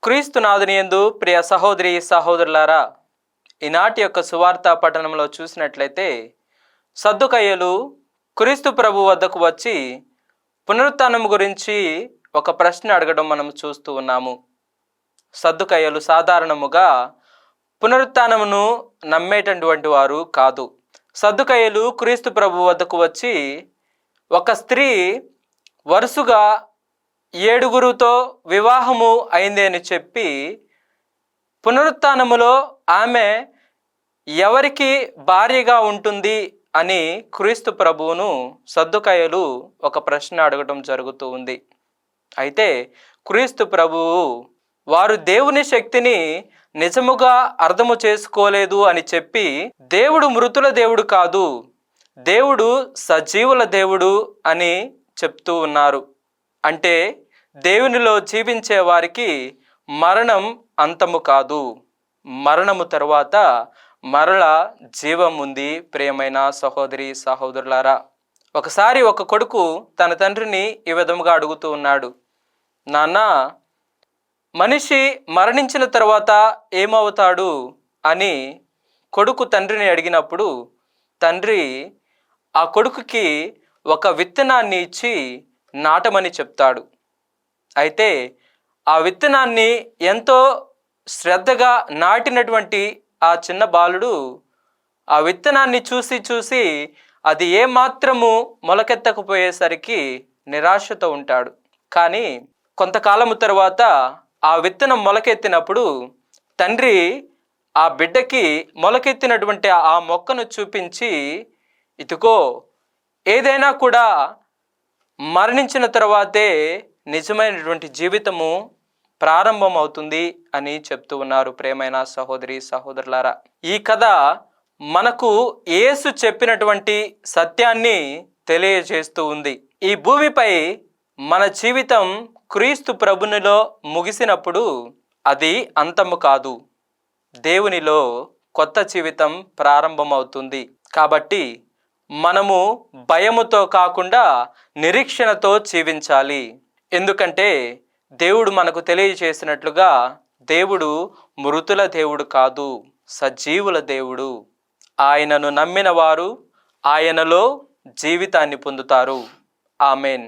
క్రీస్తునాథుని యందు ప్రియ సహోదరి సహోదరులారా, ఈనాటి యొక్క సువార్త పఠనంలో చూసినట్లయితే సద్దుకయ్యలు క్రీస్తు ప్రభు వద్దకు వచ్చి పునరుత్థానం గురించి ఒక ప్రశ్న అడగడం మనం చూస్తూ ఉన్నాము. సద్దుకయ్యలు సాధారణముగా పునరుత్థానమును నమ్మేటటువంటి వారు కాదు. సద్దుకయ్యలు క్రీస్తు ప్రభు వద్దకు వచ్చి ఒక స్త్రీ వరుసగా 7 వివాహము అయింది అని చెప్పి పునరుత్థానములో ఆమె ఎవరికి భార్యగా ఉంటుంది అని క్రీస్తు ప్రభువును సద్దుకయ్యలు ఒక ప్రశ్న అడగడం జరుగుతూ ఉంది. అయితే క్రీస్తు ప్రభువు వారు దేవుని శక్తిని నిజముగా అర్థము చేసుకోలేదు అని చెప్పి, దేవుడు మృతుల దేవుడు కాదు, దేవుడు సజీవుల దేవుడు అని చెప్తూ ఉన్నారు. అంటే దేవునిలో జీవించే వారికి మరణం అంతము కాదు, మరణము తరువాత మరల జీవం ఉంది. ప్రియమైన సహోదరి సహోదరులారా, ఒకసారి ఒక కొడుకు తన తండ్రిని ఈ విధముగా అడుగుతూ ఉన్నాడు, నాన్న, మనిషి మరణించిన తర్వాత ఏమవుతాడు అని కొడుకు తండ్రిని అడిగినప్పుడు తండ్రి ఆ కొడుకుకి ఒక విత్తనాన్ని ఇచ్చి నాటమని చెప్తాడు. అయితే ఆ విత్తనాన్ని ఎంతో శ్రద్ధగా నాటినటువంటి ఆ చిన్న బాలుడు ఆ విత్తనాన్ని చూసి అది ఏమాత్రము మొలకెత్తకపోయేసరికి నిరాశతో ఉంటాడు. కానీ కొంతకాలము తర్వాత ఆ విత్తనం మొలకెత్తినప్పుడు తండ్రి ఆ బిడ్డకి మొలకెత్తినటువంటి ఆ మొక్కను చూపించి, ఇదిగో, ఏదైనా కూడా మరణించిన తర్వాతే నిజమైనటువంటి జీవితము ప్రారంభం అవుతుంది అని చెప్తూ ఉన్నారు. ప్రియమైన సహోదరి సహోదరులారా, ఈ కథ మనకు యేసు చెప్పినటువంటి సత్యాన్ని తెలియజేస్తూ ఉంది. ఈ భూమిపై మన జీవితం క్రీస్తు ప్రభునిలో ముగిసినప్పుడు అది అంతము కాదు, దేవునిలో కొత్త జీవితం ప్రారంభమవుతుంది. కాబట్టి మనము భయముతో కాకుండా నిరీక్షణతో జీవించాలి. ఎందుకంటే దేవుడు మనకు తెలియజేసినట్లుగా దేవుడు మృతుల దేవుడు కాదు, సజీవుల దేవుడు. ఆయనను నమ్మిన వారు ఆయనలో జీవితాన్ని పొందుతారు. ఆమెన్.